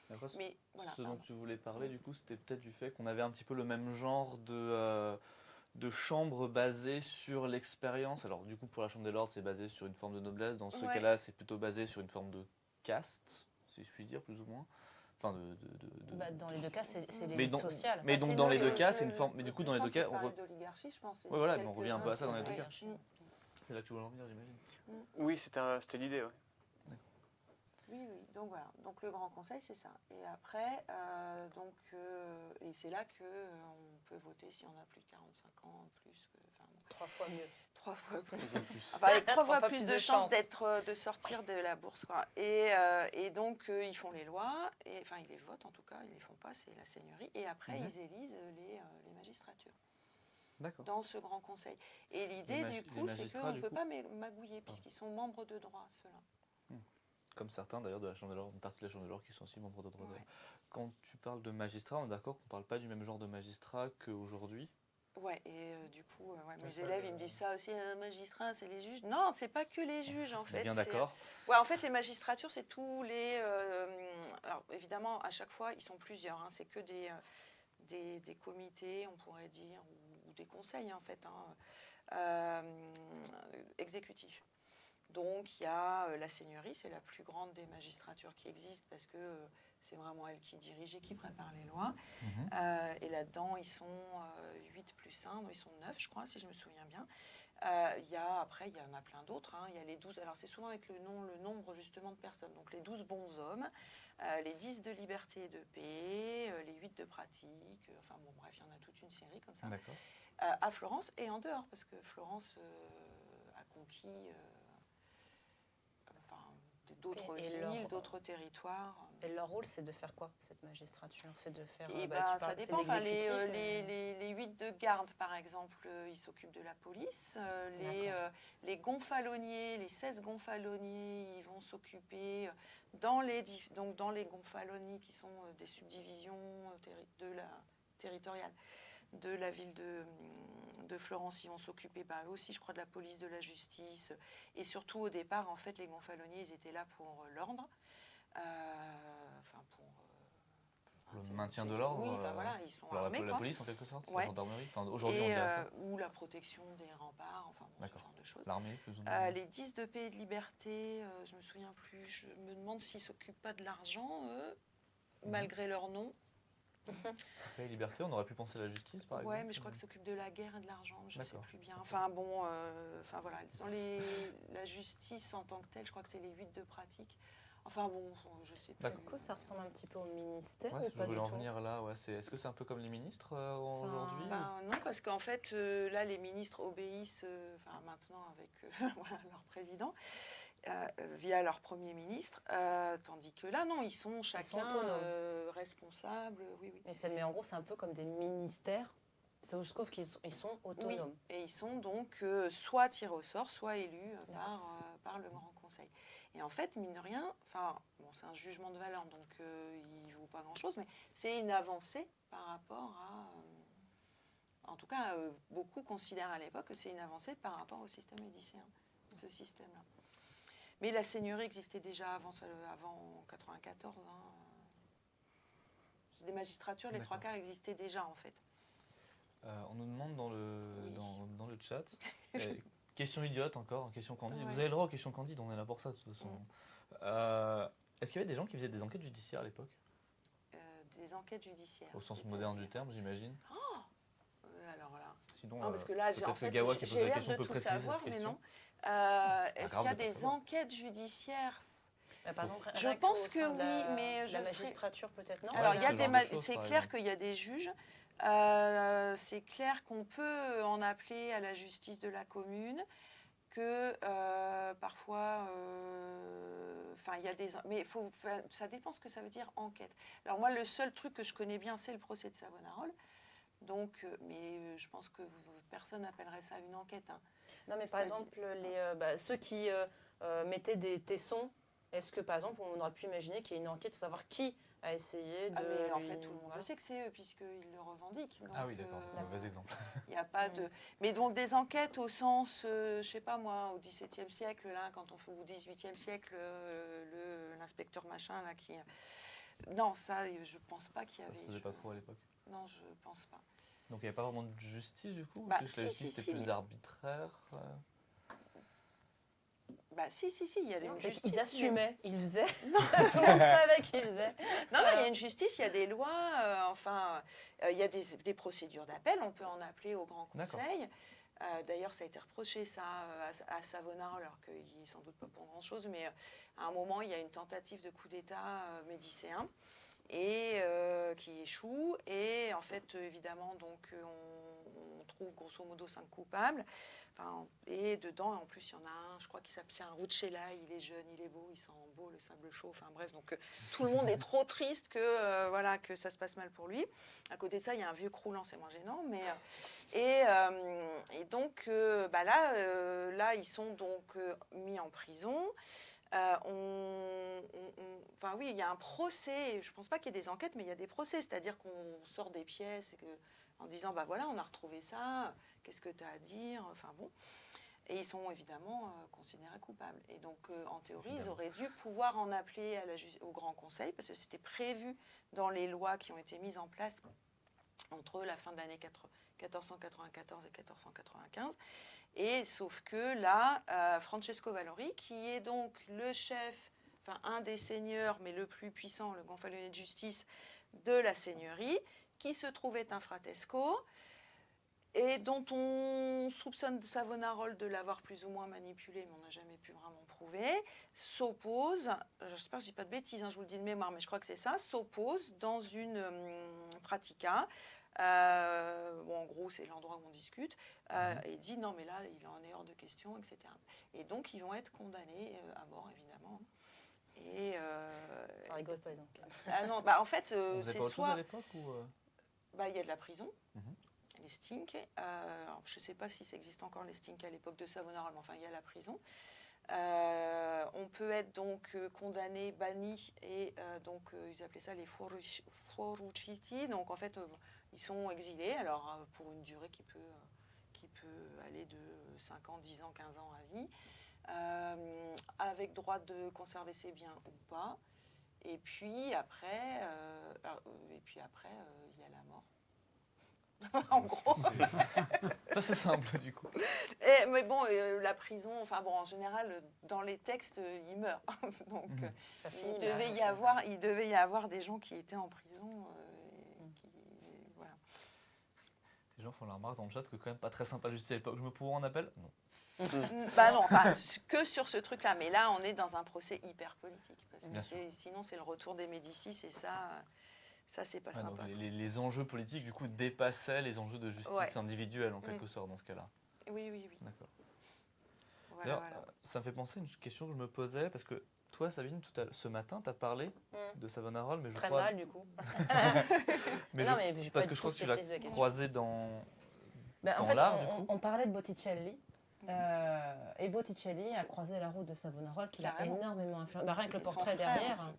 Après, mais voilà. Ce dont tu voulais parler, du coup, c'était peut-être du fait qu'on avait un petit peu le même genre de chambre basée sur l'expérience. Alors, du coup, pour la Chambre des Lords, c'est basé sur une forme de noblesse. Dans ce cas-là, c'est plutôt basé sur une forme de caste, si je puis dire, plus ou moins. Enfin, Bah, dans les deux cas, c'est Mais l'élite donc- sociale. mais donc, dans les deux cas, c'est une forme. Mais du coup, dans les deux cas, on d'oligarchie, je pense. Ouais, voilà, mais on revient un peu à ça dans les deux cas. Oligarchie. C'est là que tu voulais en venir, j'imagine. Oui, c'était l'idée. Ouais. Oui, donc voilà. Donc le Grand Conseil, c'est ça. Et après, et c'est là qu'on peut voter si on a plus de 45 ans, plus. Enfin, bon. 3 fois mieux. 3 fois plus. Plus. Enfin, avec 3 fois Trois fois plus plus de de chances chance. de sortir de la bourse. Quoi. Et donc, ils font les lois, enfin, ils les votent en tout cas, ils ne les font pas, c'est la seigneurie. Et après, ils élisent les magistratures D'accord. dans ce Grand Conseil. Et l'idée, du coup, c'est qu'on ne peut pas magouiller, puisqu'ils sont membres de droit, ceux-là. Comme certains d'ailleurs de la Chambre des Lords, une partie de la Chambre des Lords qui sont aussi membres de droit. Ouais. Quand tu parles de magistrats, on est d'accord qu'on ne parle pas du même genre de magistrat qu'aujourd'hui. Ouais, et du coup, mes ça, élèves, ils me disent ça aussi, un magistrat, c'est les juges. Non, c'est pas que les juges, en On est fait. bien d'accord. Ouais, en fait, les magistratures, c'est tous les... alors, évidemment, à chaque fois, ils sont plusieurs. Hein, c'est que des comités, on pourrait dire, ou des conseils, en fait, exécutifs. Donc, il y a la seigneurie, c'est la plus grande des magistratures qui existent parce que c'est vraiment elle qui dirige et qui prépare les lois. Et là-dedans, ils sont 8 plus 1, ils sont 9, je crois, si je me souviens bien. Après, il y en a plein d'autres. Hein. Il y a les 12, alors c'est souvent avec le nombre justement de personnes. Donc, les 12 bons hommes, les 10 de liberté et de paix, les 8 de pratique. Enfin, bon, bref, il y en a toute une série comme ça. D'accord. À Florence et en dehors, parce que Florence a conquis... d'autres villes, d'autres territoires. Et leur rôle, c'est de faire quoi, cette magistrature? C'est de faire... Ça dépend. Enfin, les 8 de garde, par exemple, ils s'occupent de la police. Les gonfaloniers, les 16 gonfaloniers, ils vont s'occuper dans les gonfalonies qui sont des subdivisions territoriales de la ville de Florence. Ils vont s'occuper eux aussi, je crois, de la police, de la justice. Et surtout, au départ, en fait, les gonfaloniers, ils étaient là pour l'ordre. Le maintien de l'ordre. Oui, enfin voilà, ils sont armés. La police, en quelque sorte, ouais. la gendarmerie. Enfin, aujourd'hui, on dirait ça. Ou la protection des remparts, enfin bon, ce genre de choses. L'armée, plus ou moins. Les 10 de paix et de liberté, je me souviens plus. Je me demande s'ils s'occupent pas de l'argent, malgré leur nom. Paix et liberté, on aurait pu penser à la justice, par exemple. Ouais, mais je crois que s'occupe de la guerre et de l'argent, je ne sais plus bien. Enfin bon, voilà, la justice en tant que telle, je crois que c'est les 8 de pratique. Enfin bon, je sais plus. Du coup, ça ressemble un petit peu au ministère Ouais, ou je pas du voulais en tout? venir là. Ouais, est-ce que c'est un peu comme les ministres aujourd'hui Non, parce qu'en fait, là, les ministres obéissent, maintenant avec leur président, via leur premier ministre, tandis que là, non, ils sont chacun autonomes. responsables. Oui. Mais en gros, c'est un peu comme des ministères Je trouve qu'ils sont autonomes. Oui, et ils sont donc soit tirés au sort, soit élus par le Grand Conseil. Et en fait, mine de rien, c'est un jugement de valeur, donc il ne vaut pas grand-chose, mais c'est une avancée par rapport à... en tout cas, beaucoup considèrent à l'époque que c'est une avancée par rapport au système édicéen, ce système-là. Mais la seigneurie existait déjà avant 1994. Les magistratures, les 3/4 existaient déjà, en fait. On nous demande dans le chat, question idiote encore, question candide. Vous avez le droit aux questions candides, on est là pour ça de toute façon. Est-ce qu'il y avait des gens qui faisaient des enquêtes judiciaires à l'époque? Des enquêtes judiciaires. Au sens moderne du terme, j'imagine. Alors là. Sinon, non, parce que là, j'ai Gawa qui pose la l'air question de peu tout précise. savoir, mais non. Est-ce qu'il y a des enquêtes judiciaires? Je pense que oui, mais la magistrature peut-être non. Alors, c'est clair qu'il y a des juges. C'est clair qu'on peut en appeler à la justice de la commune, que parfois, il y a des... Mais ça dépend ce que ça veut dire enquête. Alors moi, le seul truc que je connais bien, c'est le procès de Savonarole. Donc, mais je pense que personne n'appellerait ça une enquête. Hein. Non, mais par exemple, ceux qui mettaient des tessons, est-ce que par exemple, on aurait pu imaginer qu'il y ait une enquête pour savoir qui a essayé de... mais en fait, tout le monde le sait que c'est eux, puisqu'ils le revendiquent. Donc, oui, d'accord, mauvais exemple. Il n'y a pas de... Mais donc, des enquêtes au sens, je ne sais pas moi, au XVIIe siècle, là, quand on fait au XVIIIe siècle, l'inspecteur machin, là, qui... Non, ça, je ne pense pas qu'il y avait... Ça se faisait pas trop à l'époque. Non, je ne pense pas. Donc, il n'y avait pas vraiment de justice, du coup? La justice, c'était plus arbitraire si, il y a des justices. Ils assumaient, ils faisaient. Non. Tout le monde savait qu'ils faisaient. Non, il y a une justice, il y a des lois, il y a des procédures d'appel, on peut en appeler au Grand Conseil. D'ailleurs, ça a été reproché ça à Savonarole, alors qu'il n'est sans doute pas pour grand-chose, mais à un moment, il y a une tentative de coup d'État médicéen et qui échoue. Et en fait, évidemment, donc, on trouve grosso modo 5 coupables. Et dedans, en plus, il y en a un, je crois qu'il s'appelle un Rucella, il est jeune, il est beau, il sent beau, le sable chaud, bref, donc tout le monde est trop triste que ça se passe mal pour lui. À côté de ça, il y a un vieux croulant, c'est moins gênant, mais et donc là, ils sont donc mis en prison. Oui, il y a un procès, je ne pense pas qu'il y ait des enquêtes, mais il y a des procès, c'est-à-dire qu'on sort des pièces en disant, on a retrouvé ça, qu'est-ce que tu as à dire, Et ils sont évidemment considérés coupables. Et donc, en théorie, ils auraient dû pouvoir en appeler au Grand Conseil, parce que c'était prévu dans les lois qui ont été mises en place entre la fin de l'année 1494 et 1495. Et sauf que là, Francesco Valori, qui est donc le chef, un des seigneurs, mais le plus puissant, le gonfalonier de justice de la seigneurie, qui se trouvait un fratesco, et dont on soupçonne Savonarole de l'avoir plus ou moins manipulé, mais on n'a jamais pu vraiment prouver, s'oppose, j'espère que je ne dis pas de bêtises, je vous le dis de mémoire, mais je crois que c'est ça, s'oppose dans une pratica. En gros, c'est l'endroit où on discute, et dit non, mais là, il en est hors de question, etc. Et donc, ils vont être condamnés à mort, évidemment. Et ça rigole pas, donc. Non, en fait, c'est soit. À l'époque ou il y a de la prison, les stinks. Je ne sais pas si ça existe encore, les stinks, à l'époque de Savonarole, mais il y a la prison. On peut être donc condamné, banni, et donc ils appelaient ça les fuorusciti. Donc en fait, ils sont exilés, alors pour une durée qui peut aller de 5 ans, 10 ans, 15 ans à vie, avec droit de conserver ses biens ou pas. Et puis après, il y a la mort. En gros. C'est simple du coup. Mais bon, la prison, en général, dans les textes, il meurt. Donc, il devait y avoir des gens qui étaient en prison. Voilà. Les gens font la remarque dans le chat que quand même pas très sympa la justice à l'époque. Je me pourrais en appel? Non. Non, que sur ce truc-là. Mais là, on est dans un procès hyper politique. Parce que sinon, c'est le retour des Médicis et ça, c'est pas sympa. Donc les enjeux politiques, du coup, dépassaient les enjeux de justice individuelle, en quelque sorte, dans ce cas-là. Oui. D'accord. D'ailleurs, ça me fait penser à une question que je me posais, parce que toi, Sabine, ce matin, tu as parlé de Savonarole, mais je Très crois... mal, du coup. Parce que je crois que tu l'as croisé dans en fait, l'art, du coup. on parlait de Botticelli. Et Botticelli a croisé la route de Savonarole, qui l'a énormément influencé. Rien que le portrait derrière.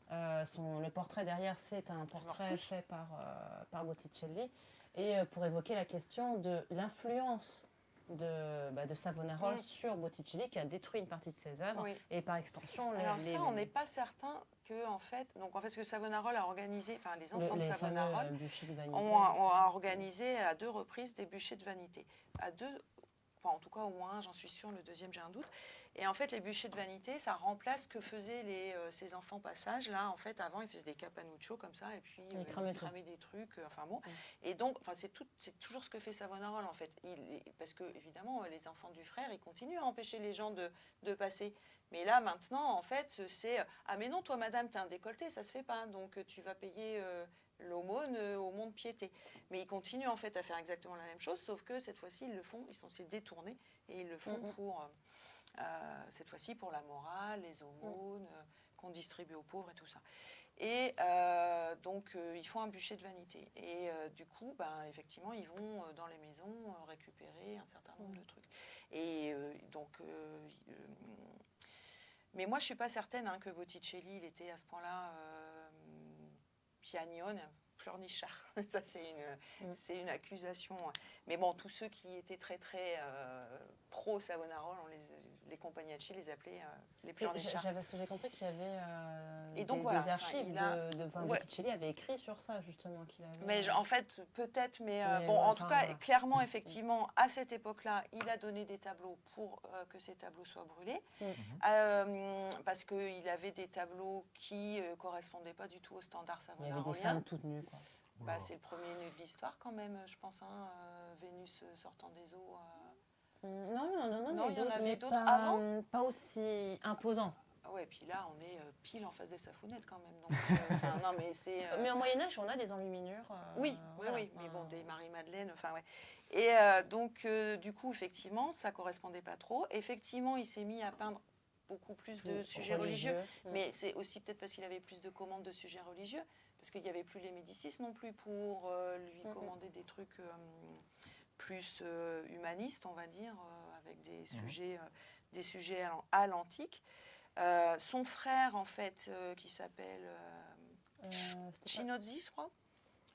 Le portrait derrière, c'est un portrait fait par Botticelli. Et pour évoquer la question de l'influence de Savonarole sur Botticelli, qui a détruit une partie de ses œuvres, et par extension on n'est pas certain que en fait ce que Savonarole a organisé, enfin les enfants de Savonarole ont organisé à 2 reprises des bûchers de vanité, en tout cas au moins un, j'en suis sûre, le deuxième j'ai un doute. Et en fait les bûchers de vanité, ça remplace ce que faisaient ces enfants passage là. En fait avant ils faisaient des capanuccios comme ça et puis ils cramaient des trucs. Et donc c'est toujours ce que fait Savonarole en fait. Parce que évidemment les enfants du frère ils continuent à empêcher les gens de passer. Mais là maintenant en fait c'est mais non toi madame t'as un décolleté, ça se fait pas, donc tu vas payer l'aumône au mont-de-piété. Mais ils continuent en fait à faire exactement la même chose, sauf que cette fois-ci ils le font, ils sont censés détourner et ils le font pour cette fois-ci pour la morale, les aumônes qu'on distribue aux pauvres et tout ça. Et donc ils font un bûcher de vanité. Et du coup, effectivement, ils vont dans les maisons récupérer un certain nombre de trucs. Et mais moi je suis pas certaine que Botticelli il était à ce point-là piagnone, pleurnichard. Ça c'est une accusation. Mais bon, tous ceux qui étaient très très pro Savonarole, les Compagnacci les appelaient les pleurnichards. Parce que j'ai compris qu'il y avait des archives Botticelli avait écrit sur ça justement qu'il avait. Mais en fait peut-être, mais en tout cas clairement effectivement à cette époque-là, il a donné des tableaux pour que ces tableaux soient brûlés, parce qu'il avait des tableaux qui correspondaient pas du tout au standard savonarolien. Il y avait des femmes toutes nues, quoi. C'est le premier nu de l'histoire quand même, je pense, Vénus sortant des eaux. Non, il y en avait d'autres avant. Pas aussi imposant. Ouais, et puis là, on est pile en face des Safounètes quand même. Donc, mais au Moyen-Âge, on a des enluminures. Oui, mais bon, des Marie-Madeleine, Et donc, du coup, effectivement, ça ne correspondait pas trop. Effectivement, il s'est mis à peindre beaucoup plus de sujets religieux. Mais c'est aussi peut-être parce qu'il avait plus de commandes de sujets religieux. Parce qu'il n'y avait plus les Médicis non plus pour lui commander des trucs plus humanistes, on va dire, avec des sujets à l'antique. Son frère, en fait, qui s'appelle Chinozzi, je crois.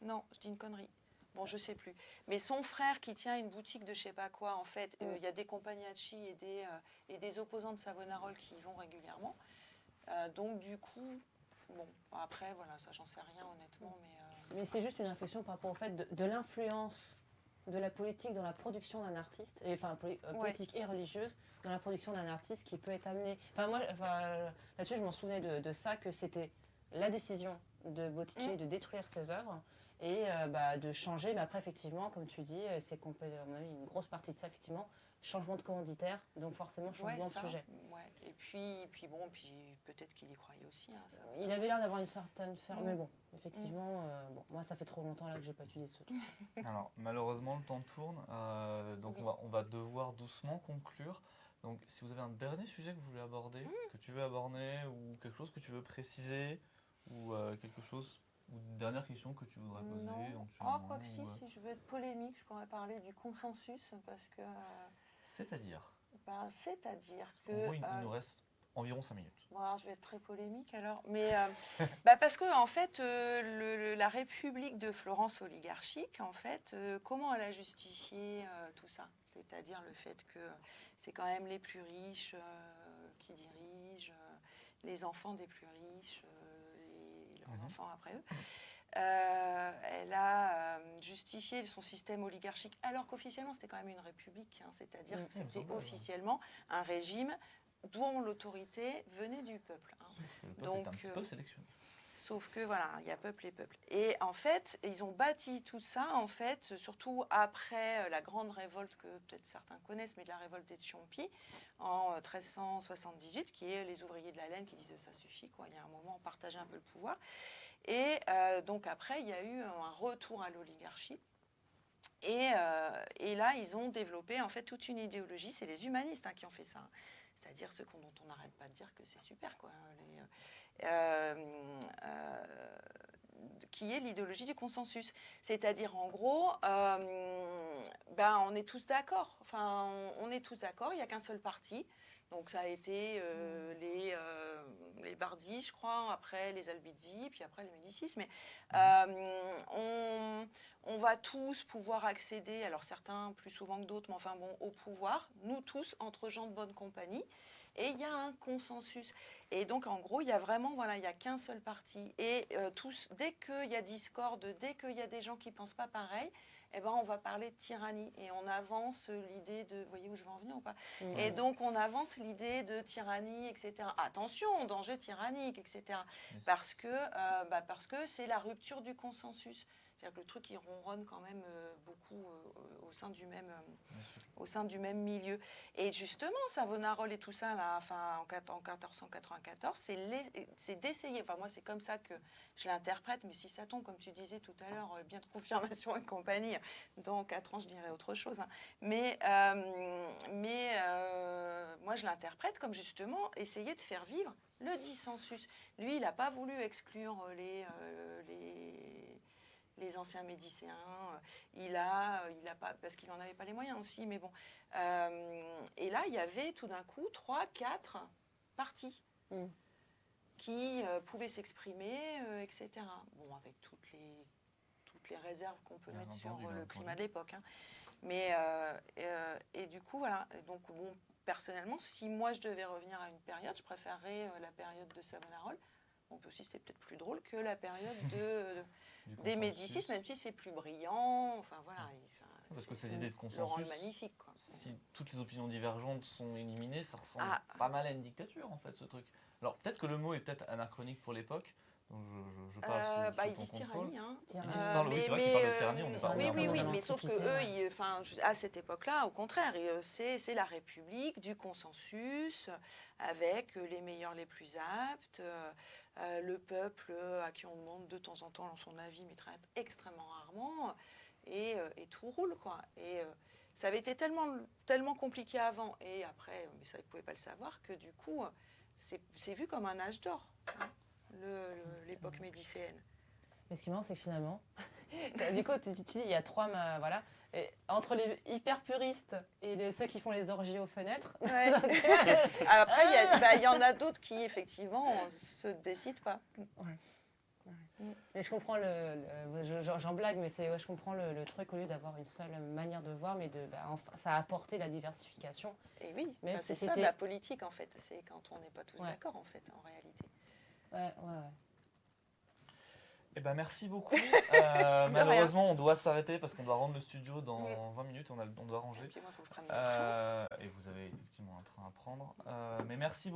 Non, je dis une connerie. Bon, je sais plus. Mais son frère qui tient une boutique de je sais pas quoi, en fait, il y a des Compagnacci et des opposants de Savonarole qui y vont régulièrement. Donc, du coup... Bon, après, voilà, ça, j'en sais rien, honnêtement. Mais c'est juste une réflexion par rapport au fait de l'influence de la politique dans la production d'un artiste, politique et religieuse, dans la production d'un artiste qui peut être amené... là-dessus, je m'en souvenais de ça, que c'était la décision de Botticelli de détruire ses œuvres et de changer. Mais après, effectivement, comme tu dis, c'est à mon avis, une grosse partie de ça, effectivement, changement de commanditaire, donc forcément changement de sujet. Ouais. Et puis peut-être qu'il y croyait aussi. Il avait l'air d'avoir une certaine ferme, mais bon, effectivement, moi ça fait trop longtemps là que j'ai pas étudié ce truc. Alors malheureusement le temps tourne, donc on va devoir doucement conclure. Donc si vous avez un dernier sujet que vous voulez aborder, que tu veux aborder, ou quelque chose que tu veux préciser, ou quelque chose, ou une dernière question que tu voudrais poser. Quoi que si je veux être polémique, je pourrais parler du consensus, parce que... C'est-à-dire C'est-à-dire que... il nous reste environ 5 minutes. Bon, alors, je vais être très polémique alors. Mais parce que en fait, la République de Florence oligarchique, en fait, comment elle a justifié tout ça? C'est-à-dire le fait que c'est quand même les plus riches qui dirigent, les enfants des plus riches et leurs enfants après eux. Elle a justifié son système oligarchique, alors qu'officiellement c'était quand même une république, c'est-à-dire que c'était officiellement un régime dont l'autorité venait du peuple. Le peuple est un petit peu sélectionné. Sauf que voilà, il y a peuple et peuple. Et en fait, ils ont bâti tout ça, en fait, surtout après la grande révolte que peut-être certains connaissent, mais de la révolte des Ciompi en 1378, qui est les ouvriers de la laine qui disent ça suffit, quoi. Il y a un moment, on partageait un peu le pouvoir. Et donc après, il y a eu un retour à l'oligarchie. Et là, ils ont développé en fait toute une idéologie. C'est les humanistes qui ont fait ça. C'est-à-dire ceux dont on n'arrête pas de dire que c'est super, quoi. Qui est l'idéologie du consensus. C'est-à-dire, en gros, on est tous d'accord. Enfin, on est tous d'accord, il n'y a qu'un seul parti. Donc, ça a été les Bardi, je crois, après les Albizzi, puis après les Médicis. Mais on va tous pouvoir accéder, alors certains plus souvent que d'autres, mais enfin bon, au pouvoir, nous tous, entre gens de bonne compagnie. Et il y a un consensus. Et donc, en gros, il y a vraiment, voilà, il n'y a qu'un seul parti. Et dès qu'il y a discorde, dès qu'il y a des gens qui ne pensent pas pareil, eh ben, on va parler de tyrannie. Et on avance l'idée de... Vous voyez où je veux en venir ou pas? Et donc, on avance l'idée de tyrannie, etc. Attention, danger tyrannique, etc. Parce que c'est la rupture du consensus. C'est-à-dire que le truc, il ronronne quand même beaucoup au sein du même milieu. Et justement, Savonarola et tout ça, là, enfin, en 1494, c'est d'essayer, enfin moi c'est comme ça que je l'interprète, mais si ça tombe, comme tu disais tout à l'heure, bien de confirmation et compagnie, dans 4 ans je dirais autre chose. Hein. Mais moi je l'interprète comme justement essayer de faire vivre le dissensus. Lui, il n'a pas voulu exclure les anciens médicéens, il a pas, parce qu'il n'en avait pas les moyens aussi, mais bon. Et là, il y avait tout d'un coup 3, 4 partis qui pouvaient s'exprimer, etc. Bon, avec toutes les réserves qu'on peut mettre sur le climat de l'époque. Hein. Mais, et du coup, voilà. Donc, bon, personnellement, si moi je devais revenir à une période, je préférerais la période de Savonarola. On peut aussi, c'était peut-être plus drôle que la période des Médicis, même si c'est plus brillant. Enfin voilà. Parce que cette idée de consensus, le rend magnifique, quoi. Si toutes les opinions divergentes sont éliminées, ça ressemble pas mal à une dictature en fait, ce truc. Alors peut-être que le mot est peut-être anachronique pour l'époque. Donc je parle sous ils ton disent contrôle. tyrannie. Hein. Oui, c'est vrai qu'ils parlent de tyrannie. On est pas oui, mais sauf que eux, à cette époque-là, au contraire, c'est la République du consensus, avec les meilleurs, les plus aptes, le peuple à qui on demande de temps en temps son avis, mais extrêmement rarement, et tout roule, quoi. Et ça avait été tellement compliqué avant, et après, mais ça, ils ne pouvaient pas le savoir, que du coup, c'est vu comme un âge d'or. Hein. L'époque médicéenne. Mais ce qui est marrant, c'est que finalement, du coup, tu dis, il y a 3, voilà, et entre les hyper puristes et ceux qui font les orgies aux fenêtres. Ouais. Après, il y en a d'autres qui, effectivement, se décident pas. Ouais. Et je comprends j'en blague, mais je comprends le truc, au lieu d'avoir une seule manière de voir, mais enfin, ça a apporté la diversification. Et oui, même c'est ça la politique, en fait. C'est quand on n'est pas tous d'accord, en fait, en réalité. Ouais. Eh ben, merci beaucoup. Malheureusement, on doit s'arrêter parce qu'on doit rendre le studio dans 20 minutes. On doit ranger. Et puis moi, il faut que je prenne mon train. Et vous avez effectivement un train à prendre. Mais merci beaucoup.